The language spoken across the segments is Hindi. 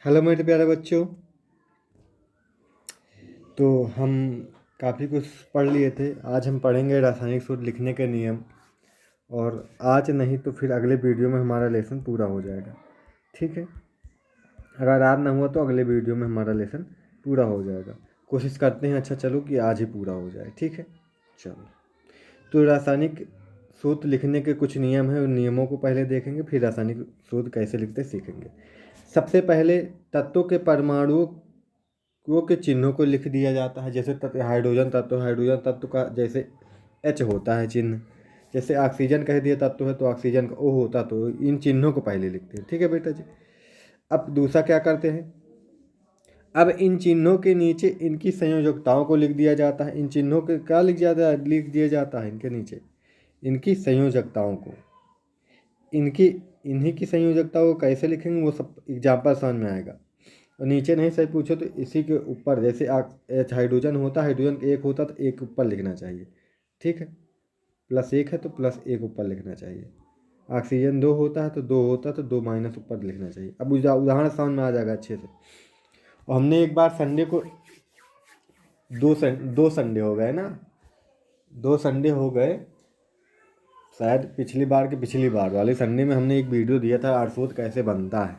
हेलो मेरे प्यारे बच्चों। तो हम काफ़ी कुछ पढ़ लिए थे। आज हम पढ़ेंगे रासायनिक सूत्र लिखने के नियम। और आज नहीं तो फिर अगले वीडियो में हमारा लेसन पूरा हो जाएगा। ठीक है, अगर आज ना हुआ तो अगले वीडियो में हमारा लेसन पूरा हो जाएगा। कोशिश करते हैं, अच्छा चलो कि आज ही पूरा हो जाए। ठीक है, चलो। तो रासायनिक सूत्र लिखने के कुछ नियम हैं, उन नियमों को पहले देखेंगे, फिर रासायनिक सूत्र कैसे लिखते सीखेंगे। सबसे पहले तत्वों के परमाणुओं के चिन्हों को लिख दिया जाता है। जैसे तत्व हाइड्रोजन तत्व का जैसे एच होता है चिन्ह। जैसे ऑक्सीजन कह दिया तत्व है तो ऑक्सीजन का ओ होता, तो इन चिन्हों को पहले लिखते हैं। ठीक है बेटा जी। अब दूसरा क्या करते हैं, अब इन चिन्हों के नीचे इनकी संयोजकताओं को लिख दिया जाता है। इन चिन्हों के क्या लिख दिया जाता है इनके नीचे इनकी संयोजकताओं को। इनकी इन्हीं की संयोजकताओं को कैसे लिखेंगे वो सब एग्जाम्पल समझ में आएगा। और नीचे नहीं सही पूछो तो इसी के ऊपर, जैसे एच हाइड्रोजन होता, हाइड्रोजन एक होता तो एक ऊपर लिखना चाहिए। ठीक है, प्लस एक है तो प्लस एक ऊपर लिखना चाहिए। ऑक्सीजन दो होता है तो दो होता तो दो माइनस ऊपर लिखना चाहिए। अब उदाहरण समझ में आ जाएगा अच्छे से। और हमने एक बार संडे को दो संडे हो गए ना, 2 संडे हो गए शायद। पिछली बार वाले संडे में हमने एक वीडियो दिया था अरसोद कैसे बनता है।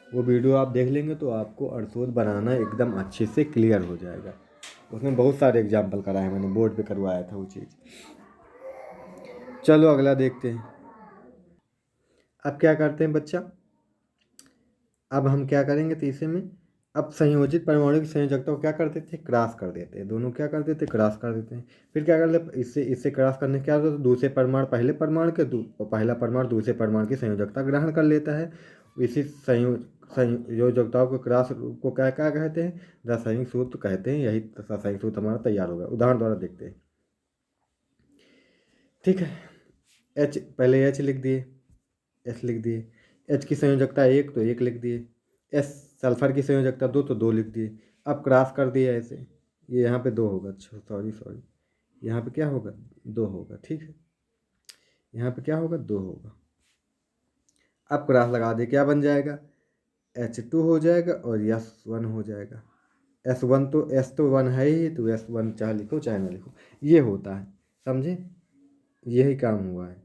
वो वीडियो आप देख लेंगे तो आपको अरसोद बनाना एकदम अच्छे से क्लियर हो जाएगा। उसमें बहुत सारे एग्जाम्पल कराए, मैंने बोर्ड पे करवाया था वो चीज़। चलो अगला देखते हैं। अब क्या करते हैं बच्चा, अब हम क्या करेंगे तीसरे में। अब संयोजित परमाणु की संयोजकता को क्या करते थे, क्रॉस कर देते हैं। दोनों क्या करते थे, क्रॉस कर देते हैं। फिर क्या करते, इससे इससे क्रॉस करने क्या होता है, दूसरे परमाणु पहले परमाणु के और पहला परमाणु दूसरे परमाणु की संयोजकता ग्रहण कर लेता है। इसी संयोजकताओं को क्रॉस को क्या क्या कहते हैं, रासायनिक सूत्र कहते हैं। यही रासायनिक सूत्र हमारा तैयार होगा। उदाहरण द्वारा देखते हैं। ठीक है, एच पहले एच लिख दिए, एच लिख दिए। एच की संयोजकता एक तो एक लिख दिए। एस सल्फर की संयोजकता दो तो दो लिख दिए। अब क्रॉस कर दिया ऐसे, ये यहाँ पे दो होगा। अच्छा सॉरी, यहाँ पे क्या होगा, दो होगा। ठीक है, यहाँ पे क्या होगा, दो होगा। अब क्रॉस लगा दे, क्या बन जाएगा, H2 हो जाएगा और S1 हो जाएगा। S1 तो S तो 1 है ही, तो S1 चाहे लिखो चाहे ना लिखो, ये होता है। समझे, यही काम हुआ है,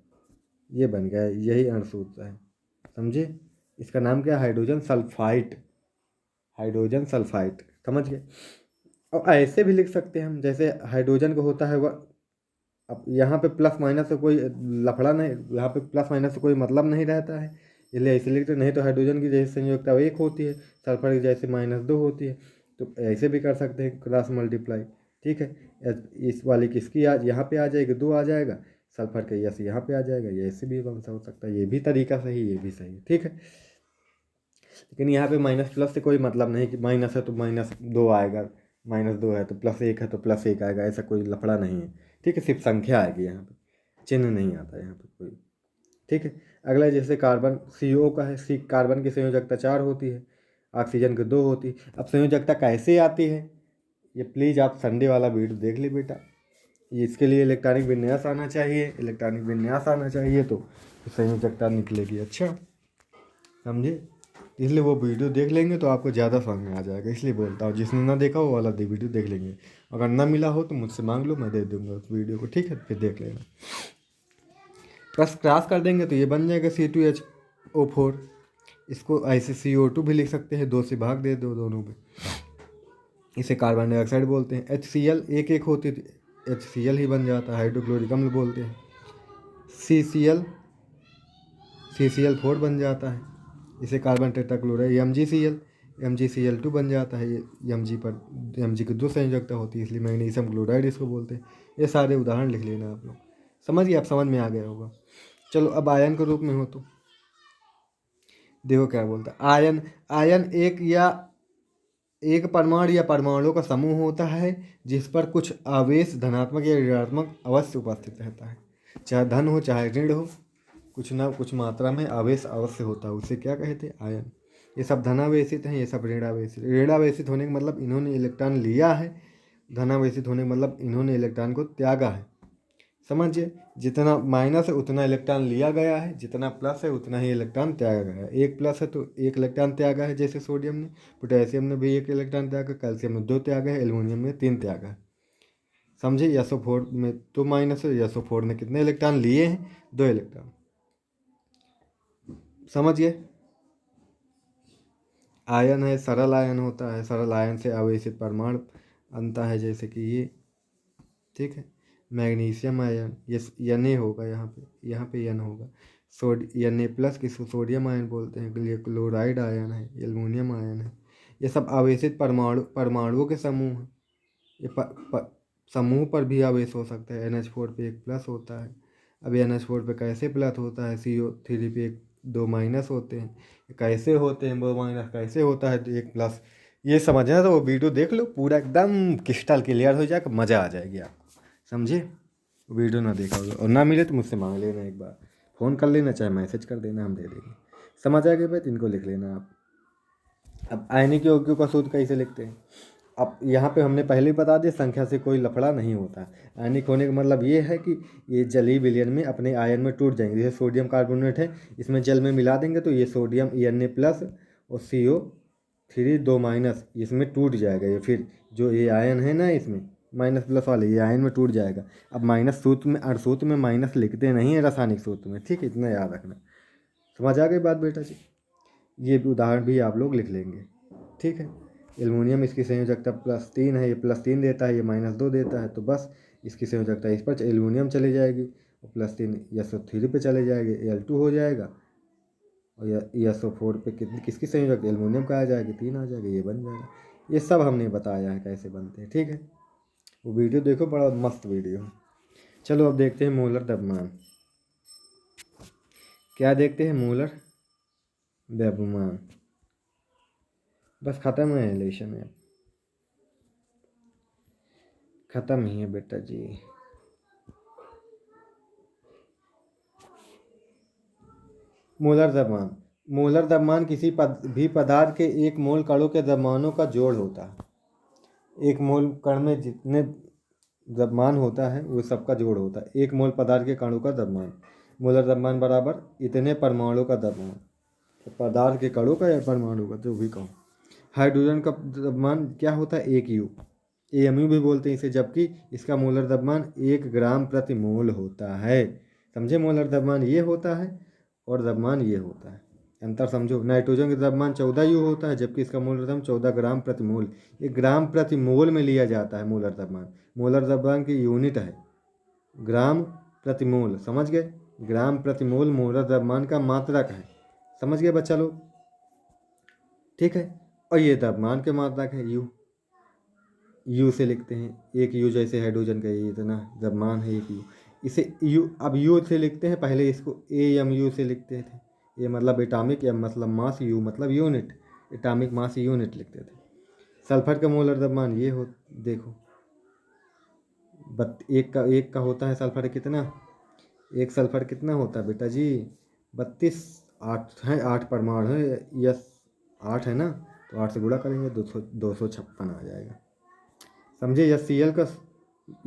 ये बन गया है, यही अणुसूत्र है। समझे, इसका नाम क्या है, हाइड्रोजन सल्फाइड। हाइड्रोजन सल्फाइड, समझ गए। और ऐसे भी लिख सकते हैं हम, जैसे हाइड्रोजन को होता है वह, अब यहाँ पे प्लस माइनस से कोई लफड़ा नहीं, यहाँ पे प्लस माइनस से कोई मतलब नहीं रहता है, इसलिए ऐसे लिखते नहीं। तो हाइड्रोजन की जैसे संयोजकता वो एक होती है, सल्फर की जैसे -2 होती है। तो ऐसे भी कर सकते हैं क्रॉस मल्टीप्लाई। ठीक है, इस वाली किसकी आज यहाँ पे आ जाएगी, 2 आ जाएगा, सल्फर का यस यहाँ पे आ जाएगा। ये ऐसे भी कौन सा हो सकता है, ये भी तरीका सही, ये भी सही है। ठीक है, लेकिन यहाँ पे माइनस प्लस से कोई मतलब नहीं कि माइनस है तो -2 आएगा, -2 है तो +1 है तो +1 आएगा, ऐसा कोई लफड़ा नहीं है। ठीक है, सिर्फ संख्या आएगी यहाँ पे, चिन्ह नहीं आता यहाँ पे कोई। ठीक है, अगला जैसे कार्बन CO का है, कार्बन की संयोजकता 4 होती है, ऑक्सीजन की 2 होती है। अब संयोजकता कैसे आती है, ये प्लीज़ आप संडे वाला वीडियो देख ली बेटा। ये इसके लिए इलेक्ट्रॉनिक विन्यास आना चाहिए, इलेक्ट्रॉनिक विन्यास आना चाहिए तो संयोजकता निकलेगी। अच्छा समझे, इसलिए वो वीडियो देख लेंगे तो आपको ज़्यादा समझ में आ जाएगा। इसलिए बोलता हूँ, जिसने ना देखा वो वाला वीडियो देख लेंगे। अगर ना मिला हो तो मुझसे मांग लो, मैं दे दूँगा उस वीडियो को। ठीक है, फिर देख लेना। बस क्रॉस कर देंगे तो ये बन जाएगा C2H4। इसको ऐसे CO2 भी लिख सकते हैं, 2 से भाग दे दो दोनों पे। इसे कार्बन डाइऑक्साइड बोलते हैं। HCl एक एक होती थी, HCl ही बन जाता है, हाइड्रोक्लोरिक अम्ल बोलते हैं। CCl4 बन जाता है, इसे कार्बन टेट्राक्लोराइड। MgCl2 बन जाता है, ये Mg की 2 संयोजकता होती है, इसलिए मैग्नीशियम क्लोराइड इसको बोलते हैं। ये सारे उदाहरण लिख लेना आप लोग, समझ गए, आप समझ में आ गया होगा। चलो अब आयन के रूप में हो तो देखो क्या बोलता है। आयन एक परमाणु या परमाणुओं का समूह होता है जिस पर कुछ आवेश धनात्मक या ऋणात्मक अवश्य उपस्थित रहता है। चाहे धन हो चाहे ऋण हो, कुछ ना कुछ मात्रा में आवेश अवश्य होता है, उसे क्या कहते हैं, आयन। ये सब धनावेशित हैं, ये सब ऋणावेशित होने का मतलब इन्होंने इलेक्ट्रॉन लिया है, धनावेशित होने का मतलब इन्होंने इलेक्ट्रॉन को त्यागा है। समझिए, जितना माइनस है उतना इलेक्ट्रॉन लिया गया है, जितना प्लस है उतना ही इलेक्ट्रॉन त्यागा गया है। एक प्लस है तो एक इलेक्ट्रॉन त्यागा है, जैसे सोडियम ने, पोटेशियम ने भी एक इलेक्ट्रॉन त्यागा, कैल्शियम में 2 त्यागा है, एल्युमिनियम में 3 त्यागा है। समझे, SO4 में तो माइनस है, SO4 ने कितने इलेक्ट्रॉन लिए हैं? 2 इलेक्ट्रॉन। समझिए, आयन है, सरल आयन होता है, सरल आयन से आवेशित परमाणु बनता है, जैसे कि ये, ठीक है। मैग्नीशियम आयन, ये Na होगा, यहाँ पे N होगा। Na प्लस किसको सोडियम आयन बोलते हैं। ये क्लोराइड आयन है, एल्युमिनियम आयन है। ये सब आवेशित परमाणुओं के समूह हैं। ये समूह पर भी आवेश हो सकता है। NH4 पे 1 प्लस होता है। अब NH4 पे कैसे प्लस होता है? CO3 पे 2 माइनस होते हैं। कैसे होते हैं 2 माइनस, कैसे होता है 1 प्लस? ये समझना तो वो वीडियो देख लो, पूरा एकदम क्रिस्टल क्लियर हो जाएगा, मज़ा आ जाएगी आपको। समझे? वीडियो ना देखा होगा और ना मिले तो मुझसे मांग लेना, एक बार फ़ोन कर लेना, चाहे मैसेज कर देना, हम दे देंगे। समझ आ गया भाई? इनको लिख लेना आप। अब आयनिक यौगिकों का सूत्र कैसे लिखते हैं? अब यहाँ पे हमने पहले ही बता दिया, संख्या से कोई लफड़ा नहीं होता। आयनिक होने का मतलब ये है कि ये जलीय विलयन में अपने आयन में टूट जाएंगे। जैसे सोडियम कार्बोनेट है, इसमें जल में मिला देंगे तो ये सोडियम Na प्लस और CO3 2 माइनस इसमें टूट जाएगा। ये फिर जो ये आयन है ना, इसमें माइनस प्लस वाले ये आयन में टूट जाएगा। अब माइनस सूत्र में, सूत्र में माइनस लिखते नहीं है रासायनिक सूत्र में, ठीक है, इतना याद रखना। समझ आ गई बात बेटा जी? ये उदाहरण भी आप लोग लिख लेंगे, ठीक है। एल्युमिनियम, इसकी संयोजकता +3 है, ये +3 देता है, ये -2 देता है, तो बस इसकी संयोजकता इस पर एल्युमिनियम चली जाएगी और +3 SO3 पे चले जाएगी, Al2 हो जाएगा। और SO4 पे किसकी संयोजकता? एल्युमिनियम का आ जाएगी, 3 आ जाएगा, ये बन जाएगा। ये सब हमने बताया है कैसे बनते हैं, ठीक है। वो वीडियो देखो, बड़ा मस्त वीडियो है। चलो अब देखते हैं मोलर द्रव्यमान। क्या देखते हैं? मोलर द्रव्यमान। बस ख़त्म है रिलेशन में, ख़त्म ही है बेटा जी। मोलर द्रव्यमान। मोलर द्रव्यमान किसी भी पदार्थ के 1 मोल कणों के द्रव्यमानों का जोड़ होता है। 1 मोल कण में जितने द्रव्यमान होता है वो सबका जोड़ होता है। 1 मोल पदार्थ के कणों का द्रव्यमान, मोलर द्रव्यमान बराबर इतने परमाणु का द्रव्यमान। तो पदार्थ के कणों का या परमाणु का, जो भी कहो। हाइड्रोजन का द्रव्यमान क्या होता है? 1 U, AMU भी बोलते हैं इसे, जबकि इसका मोलर द्रव्यमान 1 ग्राम प्रति मोल होता है। समझे? मोलर द्रव्यमान ये होता है और द्रव्यमान ये होता है, अंतर समझो। नाइट्रोजन का द्रव्यमान 14 U होता है, जबकि इसका मोलर द्रव्यमान 14 ग्राम प्रति मोल। ये ग्राम प्रति मोल में लिया जाता है मोलर द्रव्यमान। मोलर द्रव्यमान की यूनिट है ग्राम प्रति मोल, समझ गए? ग्राम प्रति मोल मोलर द्रव्यमान का मात्रक है। समझ गए बच्चा लोग? ठीक है। और ये द्रव्यमान के मात्रक है U से लिखते हैं। 1 U जैसे हाइड्रोजन का, ये इतना द्रव्यमान है 1 U। इसे U, अब U से लिखते हैं, पहले इसको AMU से लिखते थे। ये मतलब एटॉमिक, M मतलब मास, U मतलब यूनिट, एटॉमिक मास यूनिट लिखते थे। सल्फर का मोलर द्रव्यमान ये हो, देखो, एक का होता है सल्फर कितना? एक सल्फर कितना होता है बेटा जी? 32। 8 है, 8 परमाणु है, यस 8 है ना, तो 8 से गुणा करेंगे 256 आ जाएगा। समझे? यह Cl का,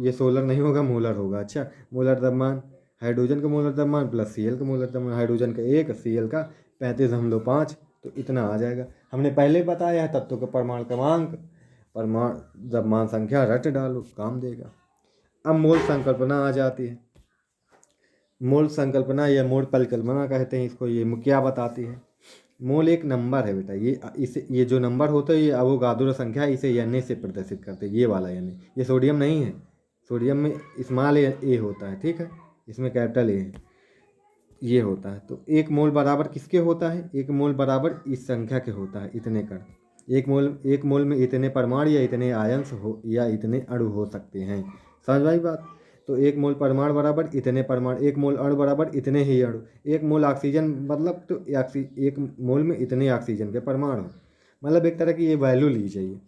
ये सोलर नहीं होगा, मोलर होगा। अच्छा, मोलर द्रव्यमान, हाइड्रोजन का मोलर द्रव्यमान प्लस Cl का मोलर द्रव्यमान, हाइड्रोजन का 1, Cl का 35.5, तो इतना आ जाएगा। हमने पहले बताया है तत्वों का परमाणु क्रमांक, परमाणु द्रव्यमान संख्या रट डालो, काम देगा। अब मोल संकल्पना आ जाती है। मोल संकल्पना या मोल परिकल्पना कहते हैं इसको। ये क्या बताती है? मोल एक नंबर है बेटा, ये जो नंबर होता है ये अवोगाद्रो संख्या, इसे Na से प्रदर्शित करते हैं, ये वाला Na। ये सोडियम नहीं है, सोडियम में स्मॉल a होता है, ठीक है, इसमें कैपिटल A है, ये होता है। तो 1 मोल बराबर किसके होता है? 1 मोल बराबर इस संख्या के होता है, इतने कण। 1 मोल में इतने परमाणु या इतने आयंस हो या इतने अणु हो सकते हैं। समझ भाई बात? तो 1 मोल परमाणु बराबर इतने परमाणु, 1 मोल अणु बराबर इतने ही अणु। 1 मोल ऑक्सीजन मतलब तो 1 मोल में इतने ऑक्सीजन के परमाणु, मतलब एक तरह की ये वैल्यू ली जाइए,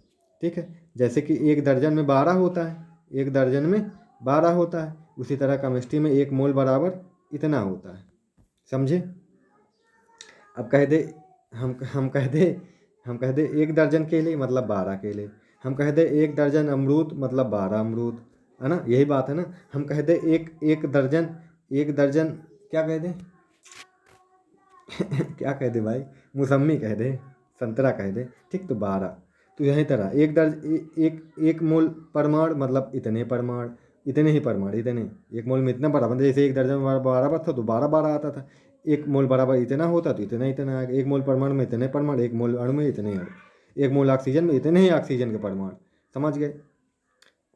ठीक है। जैसे कि 1 दर्जन में 12 होता है, 1 दर्जन में 12 होता है, उसी तरह केमिस्ट्री में 1 मोल बराबर इतना होता है। समझे? अब कह दे, हम कह दे 1 दर्जन केले मतलब 12 केले। हम कह दे 1 दर्जन अमरूद मतलब 12 अमरूद। है ना, यही बात है ना। हम कह दे एक दर्जन क्या कह दे क्या कह दे भाई, मौसम्मी कह दे, संतरा कह दे, ठीक, तो 12। तो यही तरह एक मोल परमाणु मतलब इतने परमाणु, इतने ही परमाणु, इतने, एक मोल में इतना बराबर, जैसे एक दर्जन में 12 था तो 12 आता था। एक मोल बराबर इतना होता तो इतना इतना आ गया। एक मोल परमाणु में इतने परमाणु, एक मोल अणु में इतने अणु, एक मोल ऑक्सीजन में इतने ही ऑक्सीजन के परमाणु। समझ गए?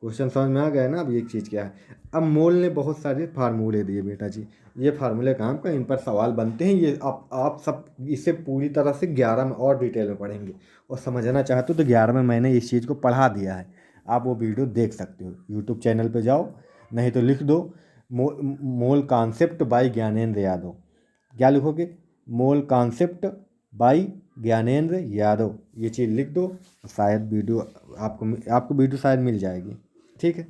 क्वेश्चन समझ में आ गया ना। अब एक चीज़ क्या है, अब मोल ने बहुत सारे फार्मूले दिए बेटा जी, ये फार्मूले काम का, इन पर सवाल बनते हैं। ये आप सब इसे पूरी तरह से 11 में और डिटेल में पढ़ेंगे, और समझना चाहते हो तो 11 में मैंने इस चीज़ को पढ़ा दिया है। आप वो वीडियो देख सकते हो, यूट्यूब चैनल पे जाओ, नहीं तो लिख दो mole concept bye Gyanendra Yadav. क्या लिखोगे? Mole concept bye Gyanendra Yadav, ये चीज़ लिख दो, शायद वीडियो आपको वीडियो शायद मिल जाएगी। ठीक है,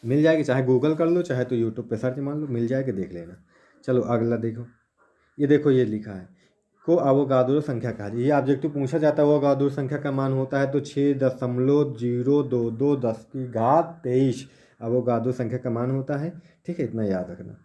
मिल जाएगी, चाहे गूगल कर लो, चाहे तो यूट्यूब पे सर्च मान लो, मिल जाएगी, देख लेना। चलो अगला देखो, ये लिखा है को अवोगाद्रो संख्या कहा जाए। ये ऑब्जेक्टिव पूछा जाता है, अवोगाद्रो संख्या का मान होता है तो 6.022 अवोगाद्रो संख्या का मान होता है। ठीक है, इतना याद रखना।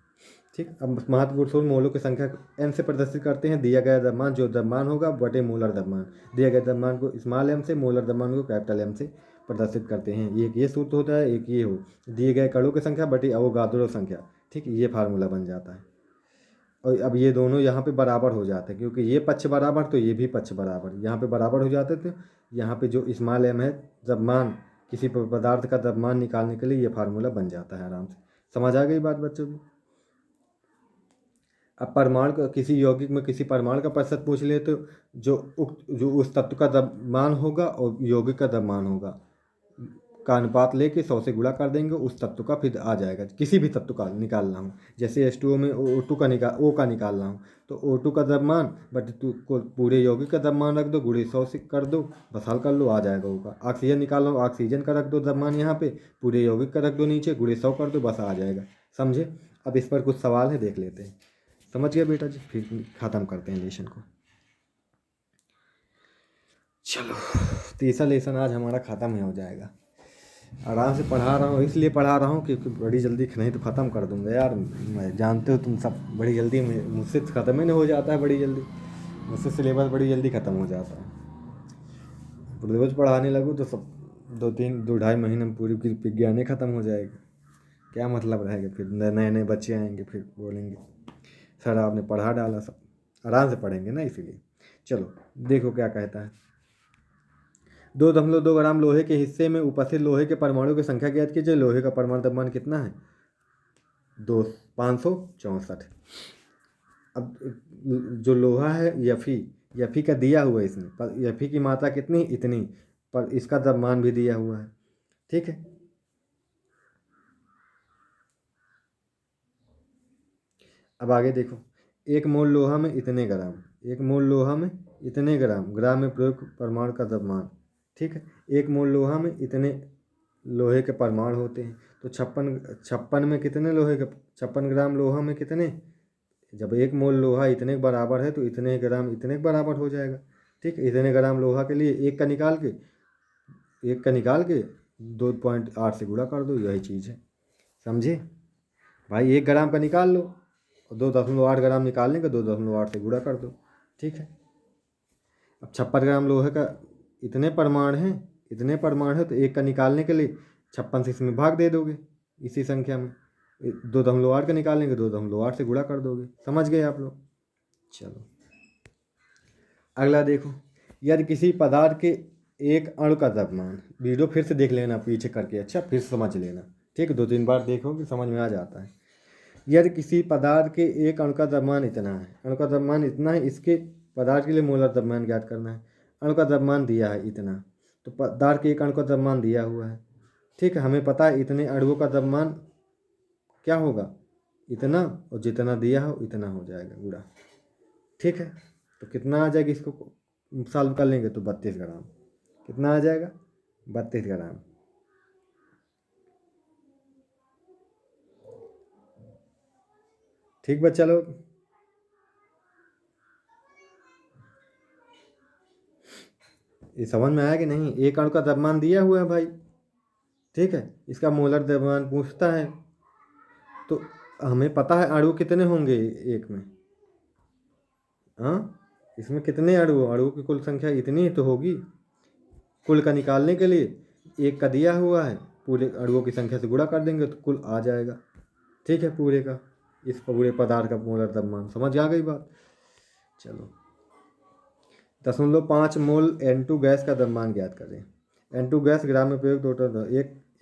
ठीक, अब महत्वपूर्ण मोलों की संख्या एम से प्रदर्शित करते हैं। दिया गया द्रव्यमान, जो द्रव्यमान होगा बटे मोलर द्रव्यमान, दिया गया द्रव्यमान को स्मॉल एम से, मोलर द्रव्यमान को कैपिटल एम से प्रदर्शित करते हैं। एक ये सूत्र होता है, एक ये हो, दिए गए कणों की संख्या बटे अवोगाद्रो संख्या। ठीक, ये फार्मूला बन जाता है। और अब ये दोनों यहाँ पे बराबर हो जाते हैं, क्योंकि ये पक्ष बराबर तो ये भी पक्ष बराबर, यहाँ पे बराबर हो जाते थे। यहाँ पे जो स्मॉल एम है, द्रव्यमान, किसी पदार्थ का द्रव्यमान निकालने के लिए ये फार्मूला बन जाता है आराम से। समझ आ गई बात बच्चों की? अब परमाणु का, किसी यौगिक में किसी परमाणु का प्रतिशत पूछ ले तो जो उस तत्व का द्रव्यमान होगा और यौगिक का द्रव्यमान होगा का अनुपात लेके 100 से गुणा कर देंगे, उस तत्व का फिर आ जाएगा। किसी भी तत्व का निकालना हो, जैसे H2O में O2 का निकालना हो तो O2 का द्रव्यमान बट तू को पूरे यौगिक का द्रव्यमान रख दो, गुणे 100 से कर दो, बस हल कर लो, आ जाएगा होगा। ऑक्सीजन निकालना हो, ऑक्सीजन का रख दो द्रव्यमान यहाँ पे, पूरे यौगिक का रख दो नीचे, गुणे 100 कर दो, बस आ जाएगा। समझे? अब इस पर कुछ सवाल है, देख लेते हैं। समझ गया बेटा जी? फिर ख़त्म करते हैं लेसन को। चलो, तीसरा लेसन आज हमारा ख़त्म ही हो जाएगा। आराम से पढ़ा रहा हूँ, इसलिए पढ़ा रहा हूँ क्योंकि बड़ी जल्दी नहीं तो ख़त्म कर दूँगा यार। मैं जानते हो तुम सब, बड़ी जल्दी मुझसे ख़त्म ही नहीं हो जाता है बड़ी जल्दी, मुझसे सिलेबस बड़ी जल्दी ख़त्म हो जाता है। रोज़ पढ़ाने लगूँ तो सब 2-2.5 महीने में पूरी विज्ञान ही ख़त्म हो जाएगी। क्या मतलब रहेगा? फिर नए नए बच्चे आएंगे, फिर बोलेंगे सर आपने पढ़ा डाला सब। आराम से पढ़ेंगे ना, इसीलिए। चलो देखो क्या कहता है। 2.2 ग्राम लोहे के हिस्से में उपस्थित लोहे के परमाणु की संख्या ज्ञात कीजिए। लोहे का परमाणु द्रव्यमान कितना है? 564। अब जो लोहा है यफी का दिया हुआ है इसमें, पर यफी की मात्रा कितनी? इतनी, पर इसका द्रव्यमान भी दिया हुआ है। ठीक है, अब आगे देखो। एक मोल लोहा में इतने ग्राम, एक मोल लोहा में इतने ग्राम, ग्राम में प्रयोग परमाणु का द्रव्यमान। ठीक है, एक मोल लोहा में इतने लोहे के परमाणु होते हैं, तो 56 में कितने लोहे के, 56 ग्राम लोहा में कितने? जब एक मोल लोहा इतने के बराबर है तो इतने ग्राम इतने के बराबर हो जाएगा। ठीक, इतने ग्राम लोहा के लिए एक का निकाल के 2.8 से गुणा कर दो, यही चीज़ है। समझे भाई? 1 ग्राम का निकाल लो और 2.8 ग्राम निकालने का 2.8 से गुणा कर दो। ठीक है, अब 56 ग्राम लोहे का इतने परमाणु हैं, तो एक का निकालने के लिए 56 से इसमें भाग दे दोगे, इसी संख्या में 2.8 का निकालेंगे, 2.8 से गुणा कर दोगे। समझ गए आप लोग? चलो अगला देखो। यदि किसी पदार्थ के एक अणु का द्रव्यमान, वीडियो फिर से देख लेना पीछे करके, अच्छा फिर समझ लेना। ठीक है, 2-3 बार देखोगे समझ में आ जाता है। यदि किसी पदार्थ के एक अणु का द्रव्यमान इतना है, अणु का द्रव्यमान इतना है, इसके पदार्थ के लिए मोलर द्रव्यमान ज्ञात करना है। अणु का द्रव्यमान दिया है इतना, तो पदार्थ के एक अणु का द्रव्यमान दिया हुआ है। ठीक है, हमें पता है इतने अणुओं का द्रव्यमान क्या होगा, इतना, और जितना दिया हो इतना हो जाएगा गुणा। ठीक है, तो कितना आ जाएगा, इसको सॉल्व कर लेंगे तो 32 ग्राम। कितना आ जाएगा? 32 ग्राम। ठीक बच्चा लोग, ये समझ में आया कि नहीं? एक अणु का द्रव्यमान दिया हुआ है भाई। ठीक है। इसका मोलर द्रव्यमान पूछता है, तो हमें पता है अणु कितने होंगे एक में। हाँ, इसमें कितने अणु की कुल संख्या इतनी ही तो होगी। कुल का निकालने के लिए एक का दिया हुआ है, पूरे अणुओं की संख्या से गुणा कर देंगे तो कुल आ जाएगा। ठीक है, पूरे का, इस पूरे पदार्थ का मोलर द्रव्यमान। समझ आ गई बात। चलो, 0.5 मोल N2 गैस का द्रव्यमान ज्ञात करें। N2 गैस ग्राम में प्रयुक्त टोटल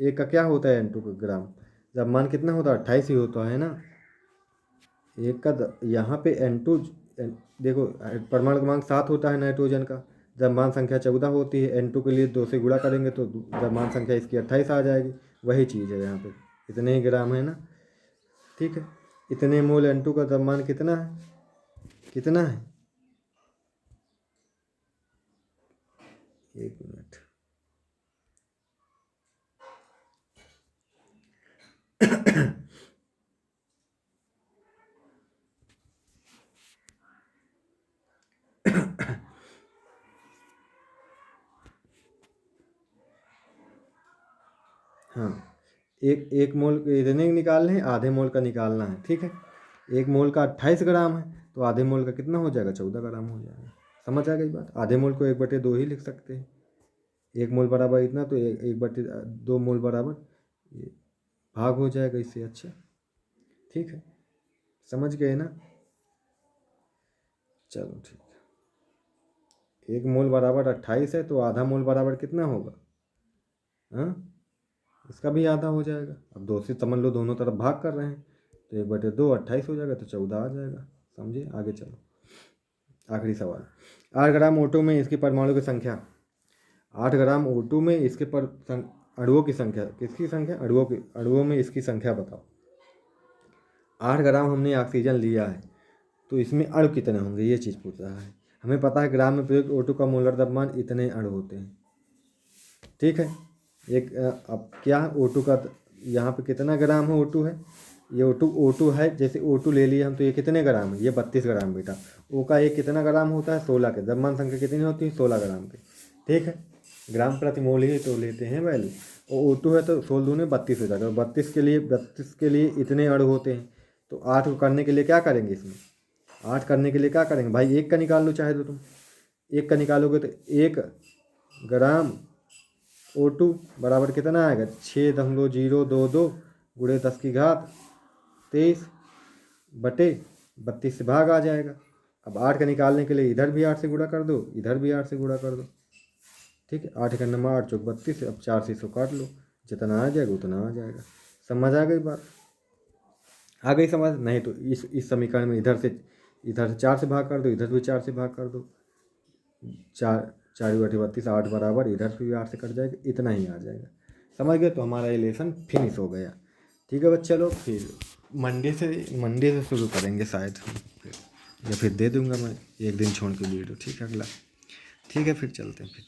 एक का क्या होता है N2 ग्राम, द्रव्यमान कितना होता है, 28 ही होता है ना। एक का यहाँ पे N2 देखो, परमाणु क्रमांक 7 होता है नाइट्रोजन का, द्रव्यमान संख्या 14 होती है। N2 के लिए 2 से गुणा करेंगे तो द्रव्यमान संख्या इसकी 28 आ जाएगी। वही चीज़ है यहाँ पे, इतने ही ग्राम है ना। ठीक है, इतने मोल N2 का द्रव्यमान कितना है, कितना है, एक मिनट। हाँ, एक मोल इतने निकालने हैं, आधे मोल का निकालना है। ठीक है, एक मोल का 28 ग्राम है, तो आधे मोल का कितना हो जाएगा, 14 ग्राम हो जाएगा। समझ आ गई बात। आधे मोल को 1/2 ही लिख सकते हैं। 1 मोल बराबर इतना, तो 1/2 मोल बराबर ये भाग हो जाएगा इससे। अच्छा, ठीक है, समझ गए ना। चलो ठीक है, 1 मोल बराबर 28 है, तो आधा मोल बराबर कितना होगा, हाँ, इसका भी आधा हो जाएगा। अब 2 से समझ लो, दोनों तरफ भाग कर रहे हैं, तो 1/2 28 हो जाएगा, तो 14 आ जाएगा। समझे, आगे चलो। आखिरी सवाल, 8 ग्राम O2 में इसकी परमाणु की संख्या, 8 ग्राम O2 में इसके अणुओं की संख्या, किसकी संख्या, अणुओं में इसकी संख्या बताओ। 8 ग्राम हमने ऑक्सीजन लिया है, तो इसमें अणु कितने होंगे, ये चीज़ पूछ रहा है। हमें पता है ग्राम में प्रयुक्त O2 का मोलर द्रव्यमान इतने अणु होते हैं। ठीक है, अब क्या O2 का यहाँ पे कितना ग्राम है, O2 है, ये O2 है। जैसे O2 ले लिए हम, तो ये कितने ग्राम है, ये 32 ग्राम बेटा। O का एक कितना ग्राम होता है, 16 के। द्रव्यमान संख्या कितनी होती है, 16 ग्राम की। ठीक है, ग्राम प्रति मोल ही तो लेते हैं वैल्यू। और O2 है तो 16 दूने 32 हो जाएगा। 32 के लिए इतने अणु होते हैं। तो 8 को करने के लिए क्या करेंगे, इसमें 8 करने के लिए क्या करेंगे भाई, 1 का निकाल लो चाहे तो तुम। 1 का निकालोगे तो 1 ग्राम O2 बराबर कितना आएगा, 6.022 गुणे 10 की घात 23 बटे 32 से भाग आ जाएगा। अब 8 का निकालने के लिए इधर भी 8 से गुणा कर दो, इधर भी 8 से गुणा कर दो। ठीक है, 8 का नंबर 8 चौक 32। अब 4 से इसको काट लो, जितना आ जाएगा उतना आ जाएगा। समझ आ गई बात, आ गई समझ। नहीं तो इस समीकरण में इधर से 4 से भाग कर दो, इधर भी 4 से भाग कर दो। 4 4 × 32 8 बराबर, इधर से भी 8 से कट जाएगा, इतना ही आ जाएगा। समझ गए, तो हमारा ये लेसन फिनिश हो गया। ठीक है बच्चे लोग, फिर मंडे से शुरू करेंगे शायद हम, या फिर दे दूंगा मैं एक दिन छोड़ के वीडियो। ठीक है, अगला। ठीक है, फिर चलते हैं फिर।